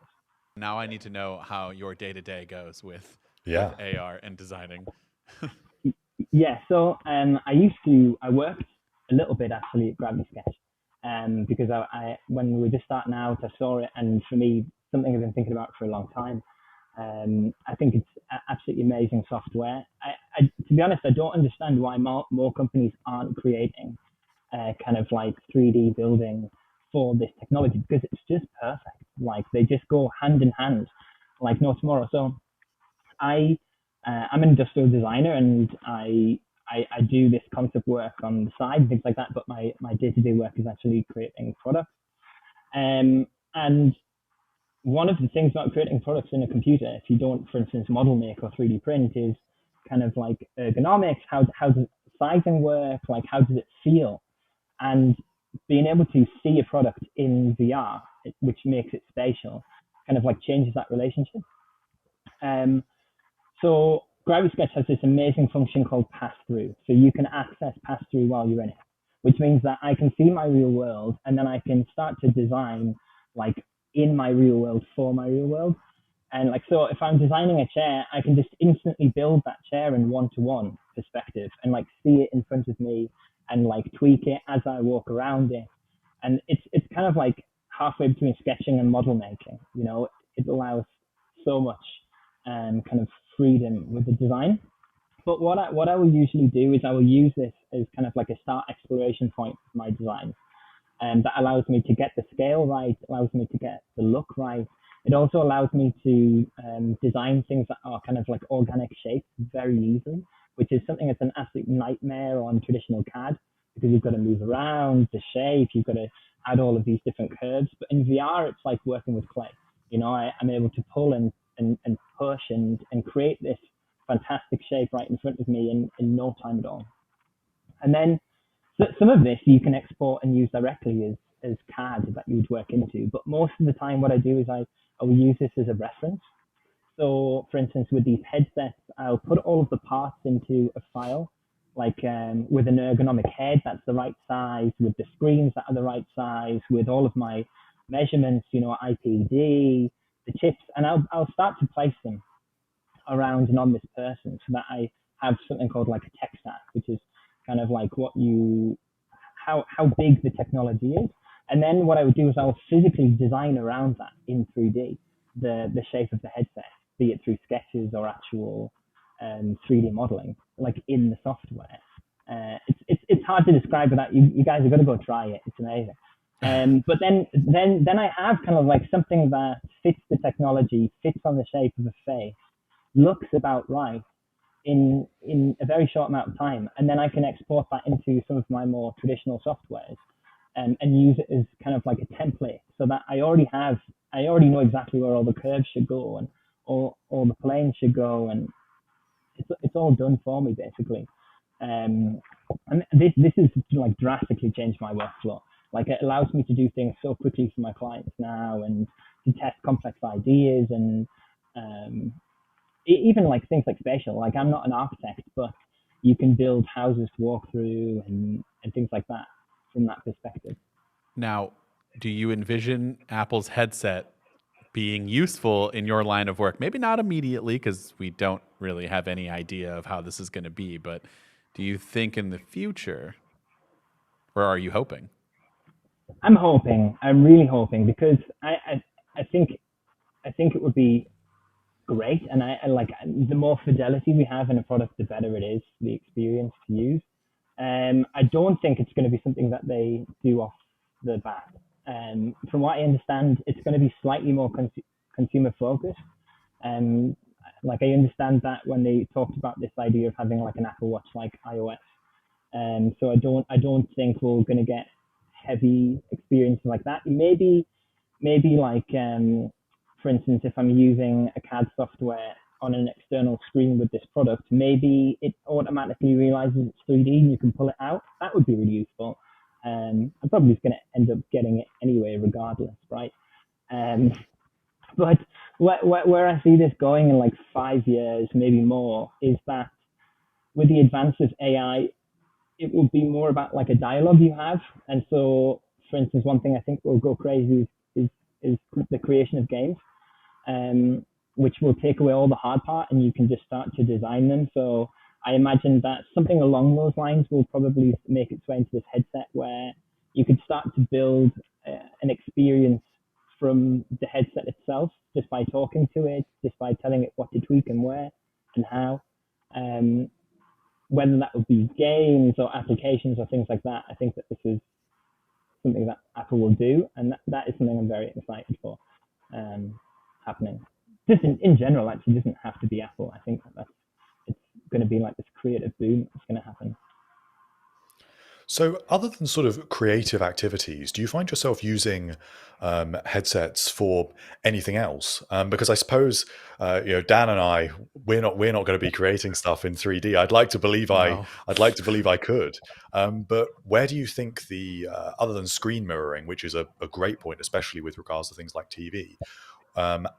Now I need to know how your day-to-day goes with AR and designing. Yeah, so I worked a little bit actually at Gravity Sketch, because I when we were just starting out, I saw it, and for me, something I've been thinking about for a long time. I think it's absolutely amazing software. To be honest, I don't understand why more companies aren't creating kind of like 3D building for this technology, because it's just perfect. Like they just go hand in hand, like no tomorrow. So I'm an industrial designer, and I do this concept work on the side and things like that. But my day-to-day work is actually creating products. And one of the things about creating products in a computer, if you don't, for instance, model make or 3D print, is kind of like ergonomics. How does sizing work? Like how does it feel? And being able to see a product in VR, which makes it spatial, kind of like changes that relationship. So Gravity Sketch has this amazing function called passthrough. So you can access passthrough while you're in it, which means that I can see my real world, and then I can start to design like in my real world for my real world. And like, so if I'm designing a chair, I can just instantly build that chair in one-to-one perspective and like see it in front of me and like tweak it as I walk around it. And it's kind of like halfway between sketching and model making. It allows so much kind of freedom with the design. But what I will usually do is I will use this as kind of like a start exploration point for my design. And that allows me to get the scale right, allows me to get the look right. It also allows me to design things that are kind of like organic shapes very easily, which is something that's an absolute nightmare on traditional CAD, because you've got to move around the shape, you've got to add all of these different curves. But in VR, it's like working with clay. I'm able to pull and push and create this fantastic shape right in front of me in no time at all. And then some of this you can export and use directly as CAD that you would work into. But most of the time what I do is I will use this as a reference. So, for instance, with these headsets, I'll put all of the parts into a file, like with an ergonomic head that's the right size, with the screens that are the right size, with all of my measurements, IPD, the chips, and I'll start to place them around and on this person so that I have something called like a tech stack, which is kind of like how big the technology is. And then what I would do is I'll physically design around that in 3D, the shape of the headset, be it through sketches or actual 3D modeling, like in the software. It's hard to describe without you guys are going to go try it. It's amazing. But then I have kind of like something that fits the technology, fits on the shape of a face, looks about right in a very short amount of time, and then I can export that into some of my more traditional softwares and use it as kind of like a template, so that I already know exactly where all the curves should go and all the planes should go, and it's all done for me basically. And this is like drastically changed my workflow. Like it allows me to do things so quickly for my clients now, and to test complex ideas, and even like things like spatial. Like I'm not an architect, but you can build houses to walk through and things like that from that perspective. Now, do you envision Apple's headset being useful in your line of work? Maybe not immediately, because we don't really have any idea of how this is going to be, but do you think in the future, or are you hoping? I'm hoping. I'm really hoping, because I think it would be great, and I like the more fidelity we have in a product, the better it is for the experience to use. I don't think it's going to be something that they do off the bat. From what I understand, it's going to be slightly more consumer focused. Like I understand that when they talked about this idea of having like an Apple Watch like iOS. So I don't think we're going to get heavy experiences like that. Maybe like for instance, if I'm using a CAD software on an external screen with this product, maybe it automatically realizes it's 3D and you can pull it out. That would be really useful. I'm probably just going to end up getting it anyway, regardless, right? But where I see this going in like 5 years, maybe more, is that with the advance of AI, it will be more about like a dialogue you have. And so, for instance, one thing I think will go crazy is the creation of games, which will take away all the hard part, and you can just start to design them. So I imagine that something along those lines will probably make its way into this headset, where you could start to build an experience from the headset itself, just by talking to it, just by telling it what to tweak and where and how. Whether that would be games or applications or things like that, I think that this is something that Apple will do, and that is something I'm very excited for happening. Just in general, actually, it doesn't have to be Apple. I think it's going to be like this creative boom that's going to happen. So, other than sort of creative activities, do you find yourself using headsets for anything else? Because I suppose Dan and I, we're not going to be creating stuff in 3D. I'd like to believe I could. But where do you think the other than screen mirroring, which is a great point, especially with regards to things like TV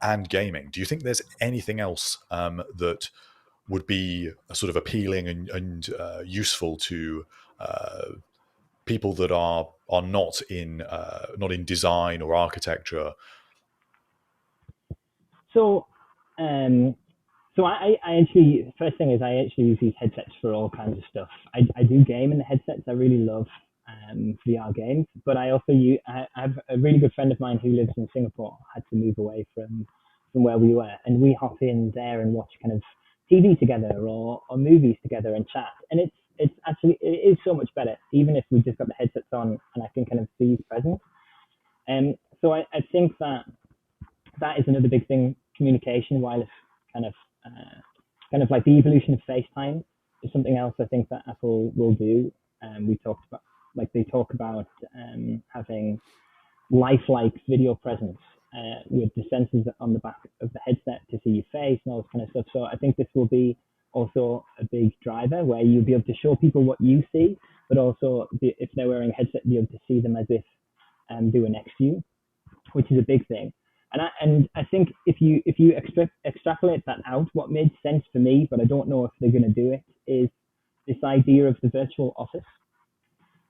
and gaming, do you think there's anything else that would be sort of appealing and useful to people that are not in design or architecture? So I actually, first thing is I actually use these headsets for all kinds of stuff. I do game in the headsets. I really love VR games, but I also I have a really good friend of mine who lives in Singapore, had to move away from where we were, and we hop in there and watch kind of TV together or movies together and chat. And it's actually, it is so much better, even if we just got the headsets on and I can kind of see his presence. And so I think that is another big thing. Communication, wireless, kind of like the evolution of FaceTime is something else I think that Apple will do. We talked about, like they talk about having lifelike video presence with the sensors on the back of the headset to see your face and all this kind of stuff. So I think this will be also a big driver, where you'll be able to show people what you see, but also if they're wearing a headset, be able to see them as if they were next to you, which is a big thing. And I think if you extrapolate that out, what made sense for me, but I don't know if they're going to do it, is this idea of the virtual office.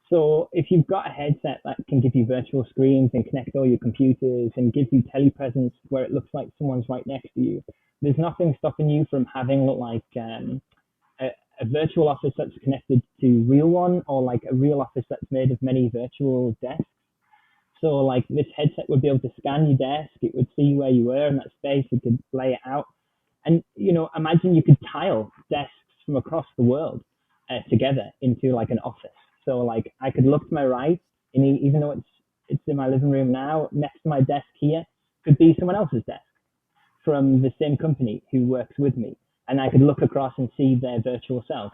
So if you've got a headset that can give you virtual screens and connect all your computers and give you telepresence where it looks like someone's right next to you, there's nothing stopping you from having like a virtual office that's connected to real one, or like a real office that's made of many virtual desks. So like this headset would be able to scan your desk, it would see where you were in that space, it could lay it out. And imagine you could tile desks from across the world together into like an office. So like I could look to my right, and even though it's in my living room now, next to my desk here could be someone else's desk from the same company who works with me, and I could look across and see their virtual self,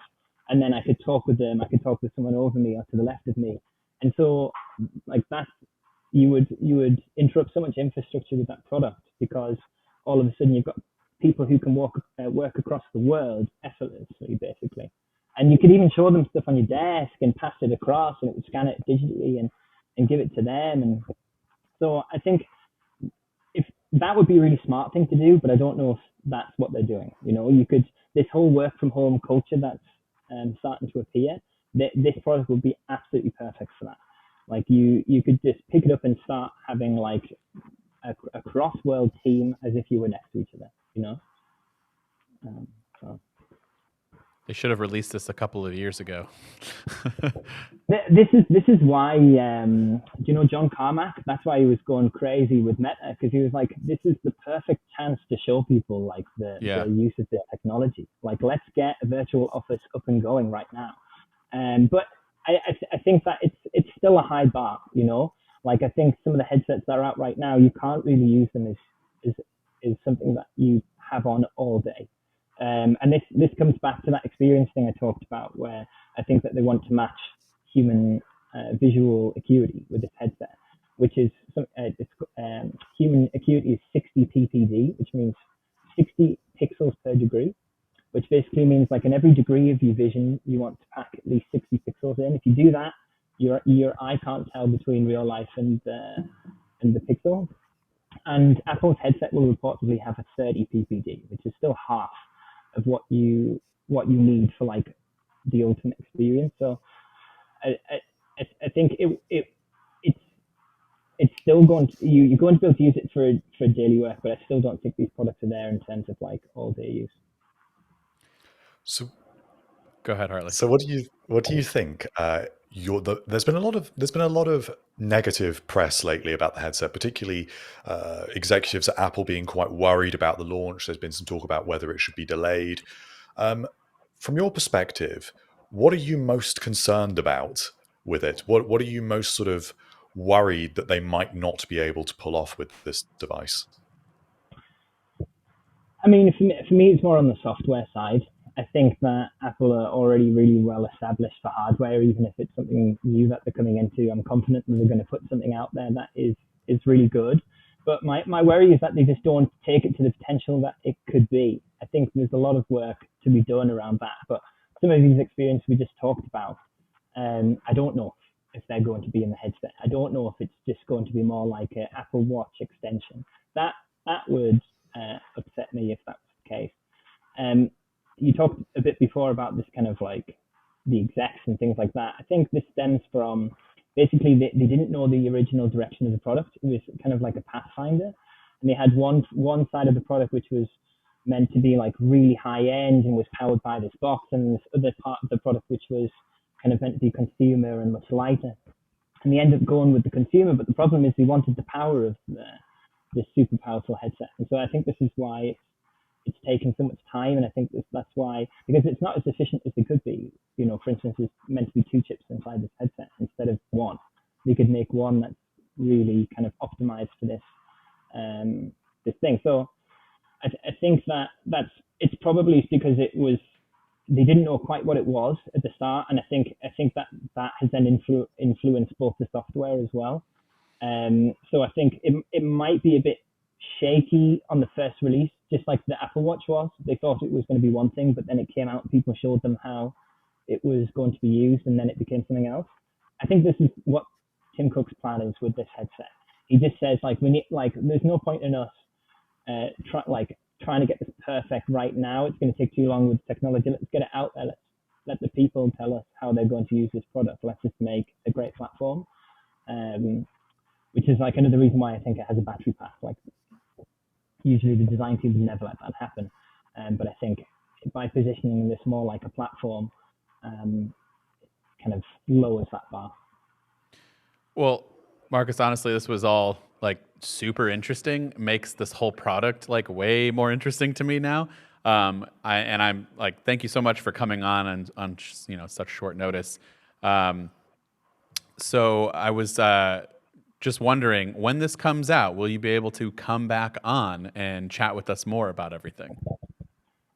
and then I could talk with them. I could talk with someone over me or to the left of me, and so like that's you would interrupt so much infrastructure with that product, because all of a sudden you've got people who can work across the world effortlessly, basically. And you could even show them stuff on your desk and pass it across, and it would scan it digitally and give it to them. And so I think if that would be a really smart thing to do, but I don't know if that's what they're doing. You could, this whole work from home culture that's starting to appear, this product would be absolutely perfect for that. Like you could just pick it up and start having like a cross-world team as if you were next to each other. So. They should have released this a couple of years ago. This is why do you know John Carmack? That's why he was going crazy with Meta, because he was like, this is the perfect chance to show people like the use of this technology. Like, let's get a virtual office up and going right now. But I think that it's still a high bar. Like I think some of the headsets that are out right now, you can't really use them as something that you have on all day. And this comes back to that experience thing I talked about, where I think that they want to match human visual acuity with this headset, which is human acuity is 60 ppd, which means 60 pixels per degree, which basically means like in every degree of your vision, you want to pack at least 60 pixels in. If you do that, your eye can't tell between real life and the pixel. And Apple's headset will reportedly have a 30 ppd, which is still half of what you need for like the ultimate experience. So I think it's still going to, you're going to be able to use it for daily work, but I still don't think these products are there in terms of like all day use. So go ahead, Harley. So what do you think? There's been a lot of negative press lately about the headset, particularly executives at Apple being quite worried about the launch. There's been some talk about whether it should be delayed. From your perspective, what are you most concerned about with it? What are you most sort of worried that they might not be able to pull off with this device? I mean, for me, it's more on the software side. I think that Apple are already really well established for hardware, even if it's something new that they're coming into. I'm confident that they're going to put something out there that is really good. But my worry is that they just don't take it to the potential that it could be. I think there's a lot of work to be done around that. But some of these experiences we just talked about, I don't know if they're going to be in the headset. I don't know if it's just going to be more like an Apple Watch extension. That would upset me if that was the case. You talked a bit before about this kind of like the execs and things like that. I think this stems from basically they didn't know the original direction of the product. It was kind of like a pathfinder, and they had one side of the product which was meant to be like really high end and was powered by this box, and this other part of the product which was kind of meant to be consumer and much lighter. And they ended up going with the consumer, but the problem is they wanted the power of this super powerful headset. And so I think this is why it's taken so much time, and I think that's why, because it's not as efficient as it could be. For instance, it's meant to be 2 chips inside this headset instead of 1. They could make one that's really kind of optimized for this thing. So I think it's probably because they didn't know quite what it was at the start, and I think that has then influenced both the software as well. So I think it might be a bit shaky on the first release, just like the Apple Watch was. They thought it was going to be one thing, but then it came out, people showed them how it was going to be used, and then it became something else. I think this is what Tim Cook's plan is with this headset. he just says like we need like there's no point in us trying to get this perfect right now. It's going to take too long with technology. Let's get it out there. Let's let the people tell us how they're going to use this product. Let's just make a great platform, which is like another reason why I think it has a battery pack. Like usually the design team would never let that happen, but I think by positioning this more like a platform, kind of lowers that bar. Well, Marcus, honestly, this was all like super interesting. Makes this whole product like way more interesting to me now. I'm like, thank you so much for coming on such short notice. So I was just wondering, when this comes out, will you be able to come back on and chat with us more about everything?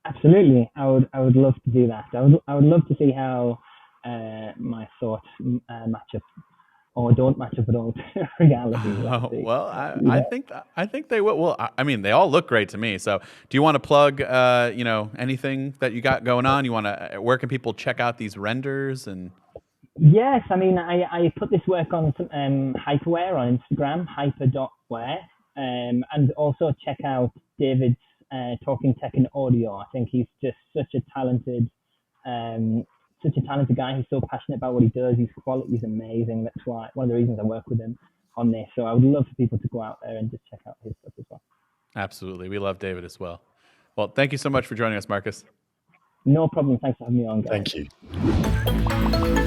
Absolutely, I would love to do that. I would love to see how my thoughts match up or don't match up at all to reality. Well, I think they will. Well, I mean, they all look great to me. So, do you want to plug, anything that you got going on? Where can people check out these renders and? Yes, I mean, I put this work on Hyperware on Instagram, hyper.ware, and also check out David's Talking Tech and Audio. I think he's just such a talented guy. He's so passionate about what he does. His quality is amazing. That's why one of the reasons I work with him on this. So I would love for people to go out there and just check out his stuff as well. Absolutely, we love David as well. Well, thank you so much for joining us, Marcus. No problem. Thanks for having me on, guys. Thank you.